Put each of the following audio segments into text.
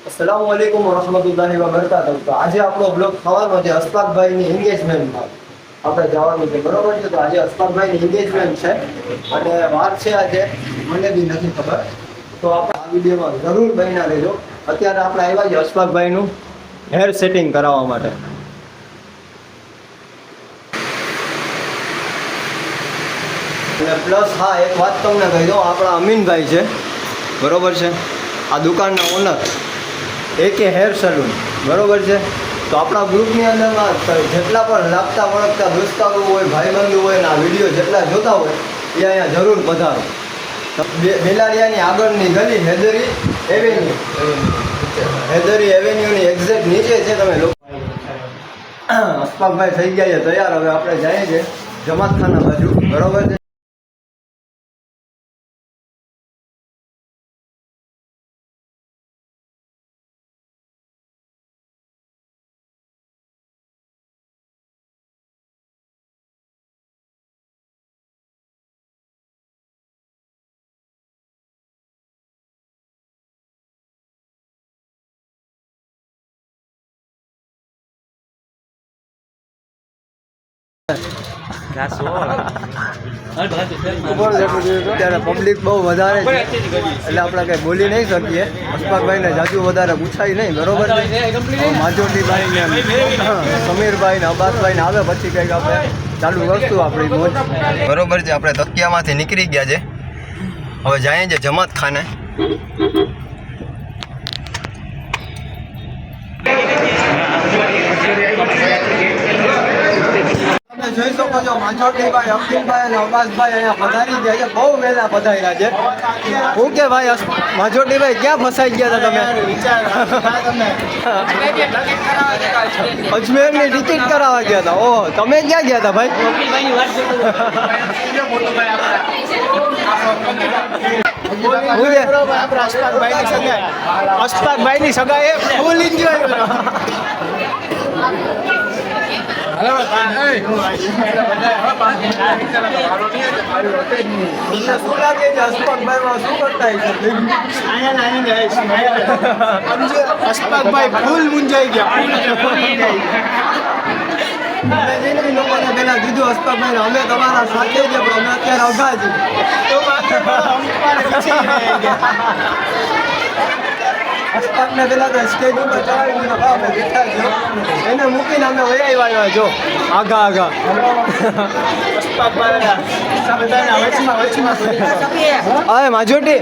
अस्सलामुअलैकुम वरहमतुल्लाहि वबरकातुहू। तो आज આપણો બ્લોગ થવાનો છે અશફાકભાઈની એન્ગેજમેન્ટમાં આપણે જવાનું છે, બરોબર છે? તો આજે અશફાકભાઈની એન્ગેજમેન્ટ છે અને વાર છે આજે, મને બી નથી ખબર. તો આપણે આ વિડીયોમાં જરૂર બન્યા રહેજો. અત્યારે આપણે આવ્યા છીએ અશફાકભાઈનું હેર સેટિંગ કરાવવા માટે. અને પ્લસ હા, એક વાત તમને કહી દઉં, આપણા અમીનભાઈ છે, બરોબર છે, આ દુકાનના ઓનર, એકે હેર સલૂન, બરોબર છે. તો આપણા ગ્રુપની અંદરમાં જેટલા પણ લાગતા વળગતા દોસ્તારો હોય, ભાઈબંધો હોય ને આ વિડીયો જેટલા જોતા હોય એ અહીંયા જરૂર પધારો. બેલારિયાની આગળની ગલી હેદરી એવેન્યુની એક્ઝેક્ટ નીચે છે. તમે લોકો અશફાકભાઈ થઈ ગયા છે તૈયાર. હવે આપણે જઈએ છીએ જમાતખાના બાજુ, બરોબર છે. ત્યારે પબ્લિક બહુ વધારે છે એટલે આપણે કઈ બોલી નહીં શકીએ. અશફાકભાઈને જાજુ વધારે પૂછાય નહીં, બરોબર છે? માજોટીભાઈ ને સમીરભાઈ ને અબ્બાસભાઈ ને આવે પછી કંઈક આપણે ચાલુ કરશું આપણી મોજ, બરોબર છે? આપણે તકિયામાંથી નીકળી ગયા છે, હવે જઈએ છીએ જમાતખાને. જોઈ શકો છો માજોટીભાઈ, અબ્દુલભાઈ અને અબ્બાસભાઈ અહીંયા પધારી ગયા છે, બહુ વહેલા પધાર્યા છે. હું કે ભાઈ માજોટીભાઈ ક્યાં ફસાઈ ગયા હતા તમે? અજમેરની ટિકિટ કરાવવા ગયા હતા. ઓહ, તમે ક્યાં ગયા હતા ભાઈ? અશફાકભાઈની સગાઈ ફૂલ એન્જોય કરો. અશફાકભાઈ ફૂલ મુંજાઈ ગયા. લોકોને પેલા કીધું અશફાકભાઈ અમે તમારા સાથે છે, પણ અમે અત્યારે અઘા છીએ. અશફાકને પેલા તો સ્ટેજ ઉપર ચડાવીને અમે બેઠા છો, એને મૂકીને અમે વયા આવ્યા જો આગા. હા માજોટી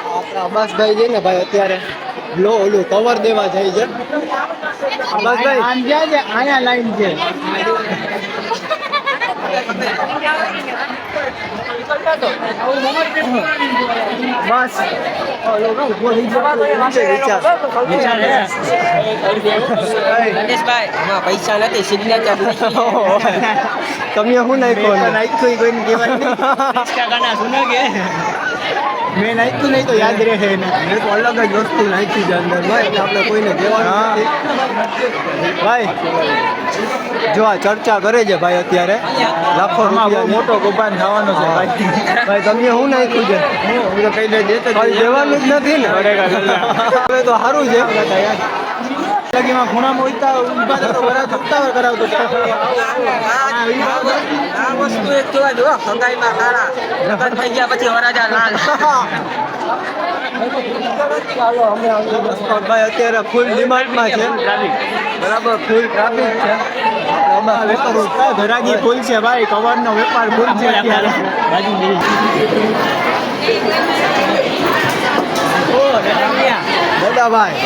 આપણા અબ્બાસભાઈ છે ને ભાઈ, અત્યારે ઓલું કવર દેવા જાય છે. અબ્બાસભાઈ અહીંયા લાઈન છે. બસ પૈસા નથી, સિગ્નેચર તમે શું નાખ્યું? કોઈને કહેવાય મેં નાખ્યું નહીં તો યાદ રહે. મેં તો અલગ જ વસ્તુ નાખી છે અંદર ભાઈ, એટલે આપણે કોઈને કહેવાનું નથી. ભાઈ જો આ ચર્ચા કરે છે ભાઈ, અત્યારે લાખો રૂપિયા મોટો કૌભાંડ થવાનો છે ભાઈ. ભાઈ તમે શું નાખ્યું છે? હું તો કઈ દેવાનું જ નથી ને. હવે તો સારું છે. લગીમાં ખૂણામાં ઉભા તો વરાજ ઉતાવળ કરાવતો. આ વસ્તુ એક જોવા જો સંગાઈમાં કાળા લગન થઈ ગયા પછી વરાજા લાલ. ભાઈ અત્યારે ફૂલ ડિમાન્ડમાં છે, બરાબર, ફૂલ ટ્રાફિક છે. ધરાગી ફૂલ છે ભાઈ, કવરનો વેપાર ફૂલ છે અત્યારે. દાદાભાઈ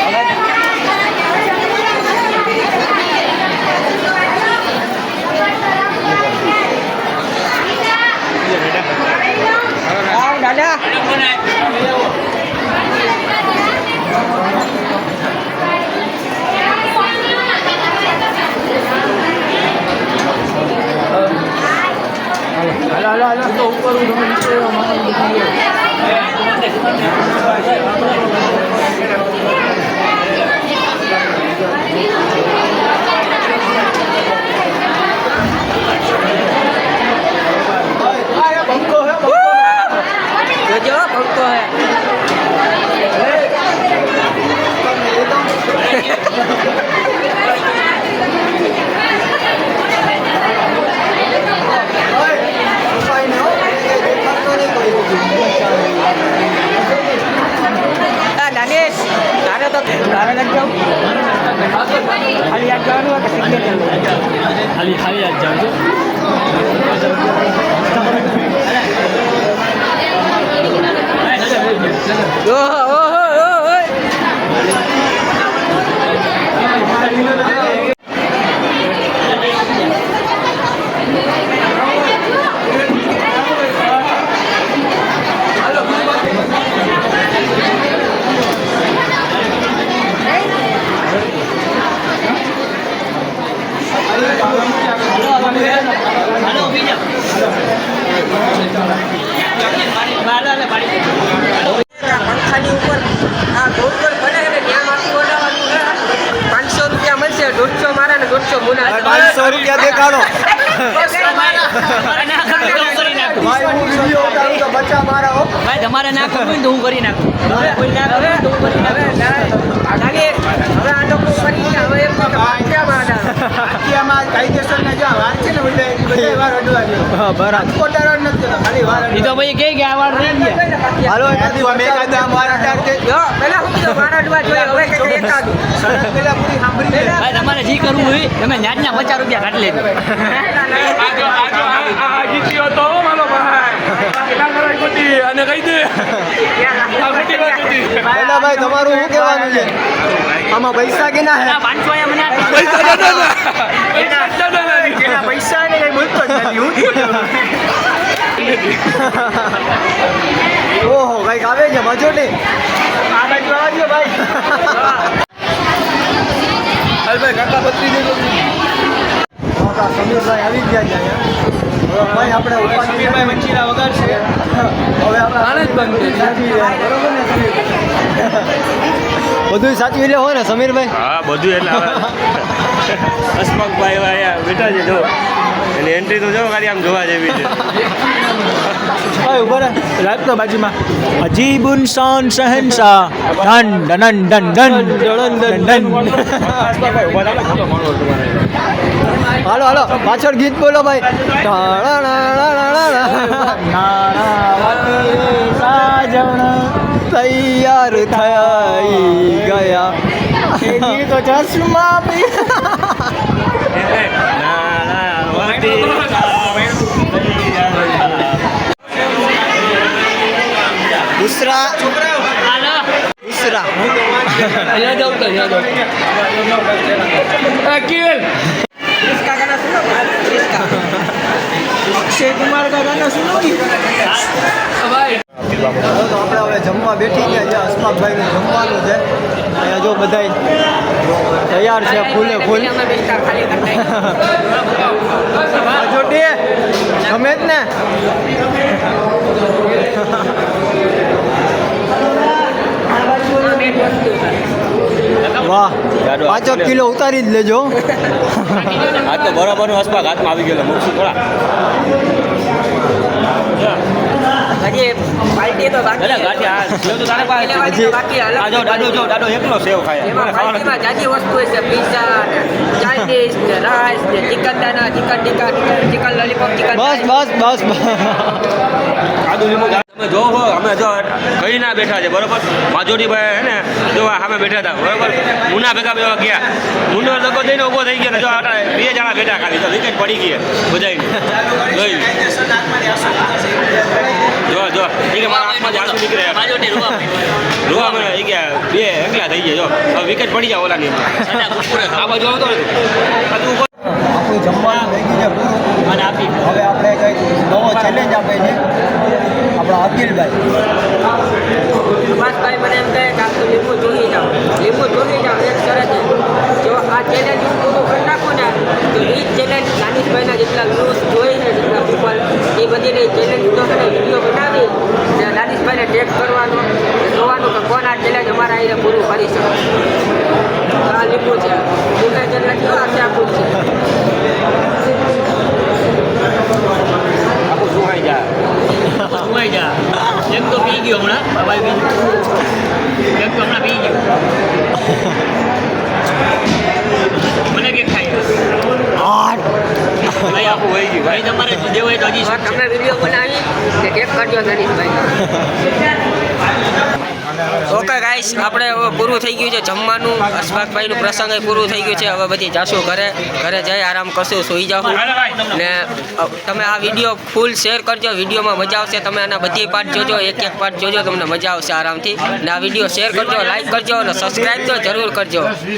દાદા હાલો તો ઉપર ખાલી ખાલી જ જાઉં છું. પંખાની ઉપર આ ગોળ બને છે ત્યાં માથું ઓઢાવવાનું છે. 500 રૂપિયા મળશે. 150 મારા ને 150 મુના. 500 રૂપિયા દેખાડો ભાઈ હું વિડીયો ઉતારું તો બચ્ચા મારા હો ભાઈ તમારે ના કરવું હોય ને તો હું કરી નાખું. કોઈ ના કરે તો હું કરી નાખું. હવે આ લોકો કરી ગયા. હવે એમ કહે કે વાંચ્યામાં આડા. વાક્યમાં કાયદેસરના જો આ વાત છે ને બધા એ બધા વાર અડવા દો. હા બરાબર કોટારો જ નથી થતો, ખાલી વાર એ તો ભાઈ કે આ વાર રહી ગયા. હાલો મેં કાદા મારા ટાર કે જો પેલા હું કીધું મારા અડવા જોઈએ. હવે કંઈક એકાદું. સરસ પેલા પૂરી સાંભળી લે. ભાઈ તમારે જે કરવું હોય તમે નાટના 50 રૂપિયા કાઢી લેજો. પેલા ભાઈ તમારું શું કહેવાનું છે આમાં પૈસા કે ના હે 500 એ મને એના પૈસા ને કઈ બોલતો જ નથી. હું જ બોલ્યો. ઓહો કઈક આવે છે મજો નહીં આ બાજુ આવજો ભાઈ. સમીરભાઈ આવી ગયા છે અહીંયા હવે ભાઈ આપણે ઉપાધિ સમીરભાઈ મંચીરા વગાડશે. હવે આપણે બરોબર ને સમીરભાઈ બધું સાચવી લે હોય ને સમીરભાઈ હા બધું એટલે અસ્મકભાઈ અહીંયા બેઠા છે જો એની એન્ટ્રી તો જો ખાલી આમ જોવા જેવી છે. ઉભો રહે રાખતો બાજુમાં. અજીબુન શાન શહેનશાહ ધન ધન ધન ધન ધન હાલો હાલો પાછળ ગીત બોલો ભાઈ સાજણ તૈયાર થઈ ગયા તો ચશ્મા પી દુસરા દુસરા इसका गाना सुनो. इसका. अक्षय कुमार का गाना सुनोगी? તો આપણે હવે જમવા બેઠી ગયા છે અસ્માકભાઈનું જમવાનું છે અહીંયા જો બધાય તૈયાર છે ફૂલે ફૂલ में बेचता खाली करता है. જોટી ગમે જ ને વાહ 5 કિલો ઉતારી જ લેજો આ તો બરાબરનું અસ્પાક હાથમાં આવી ગયેલો મૂકશું થોડા. હજી પાર્ટી તો બાકી એટલે ગાંઠી આ સેવ તો તારે પાસે પહેલા વાળી તો બાકી અલગ આ જો દાદો એકલો સેવ ખાય એમાં મને ખાવાનું પાર્ટીમાં જાજી વસ્તુ હોય છે. પિઝા ને ચાઇનીઝ ને રાઈસ ને ચિકન દાના chicken tikka chicken lollipop chicken બસ બસ બસ આદુ લીંબુ તમે જો હો અમે જો કઈ ના બેઠા છે બરોબર માજોડીભાઈ હે ને જો આ સામે બેઠા હતા બરોબર મુના ભેગા બેવા ગયા મુનો લગો દઈને ઊભો થઈ ગયો ને જો આ 2 જણા બેઠા ખાલી તો વિકેટ પડી ગઈ બધાયની જોઈ જો જો એ કે મારા આંખમાં આંસુ નીકળે રોવા મને એ કે 2 એકલા થઈ ગયા જો હવે વિકેટ પડી જાય ઓલાની આ બાજુ આવતો રહેતો આપણું જમવાનું થઈ ગયું છે પૂરું અને આપી હવે આપણે કંઈક નવો ચેલેન્જ આપે છે આપણા અકિલભાઈ સુભાષભાઈ મને એમ કહે કે આખું લીંબુ ચોરી જાઓ એક શરત છે. જો આ ચેલેન્જ હું પૂરું કરી નાખું ને તો એ ચેલેન્જ દાનિશભાઈના જેટલા વ્યૂઝ જોઈ છે જેટલા ઉપર એ બધીની ચેલેન્જ તો મને વિડીયો બનાવી ને દાનિશભાઈને ટેગ કરવાનો જોવાનું કે કોણ આ ચેલેન્જ અમારા અહીંયા પૂરું કરી શકે. આ લીંબુ છે લીંબુ ચેલેન્જ તો આખું છે. આખું સુકાઈ જાય સુવાઈ જા એમ તો પી ગયો હમણાં ભાઈ એમ તો હમણાં પી ગયો મને કે ખાય ભાઈ આખું વહી ગયું ભાઈ તમારે દેવો હોય તો હજી તમે વિડીયો બનાવી કે ટેગ કરજો દાનિશભાઈ. અને ઓકે ગાઈસ આપણે હવે પૂરું થઈ ગયું છે જમવાનું. અશફાકભાઈનું પ્રસંગ પૂરું થઈ ગયું છે. હવે બધી જાશું ઘરે જઈ આરામ કરશું, સૂઈ જાઉં. ને તમે આ વિડીયો ફૂલ શેર કરજો. વિડીયોમાં મજા આવશે. તમે આના બધી પાર્ટ જોજો, એક પાર્ટ જોજો, તમને મજા આવશે આરામથી. ને આ વિડીયો શેર કરજો, લાઈક કરજો અને સબસ્ક્રાઈબ તો જરૂર કરજો.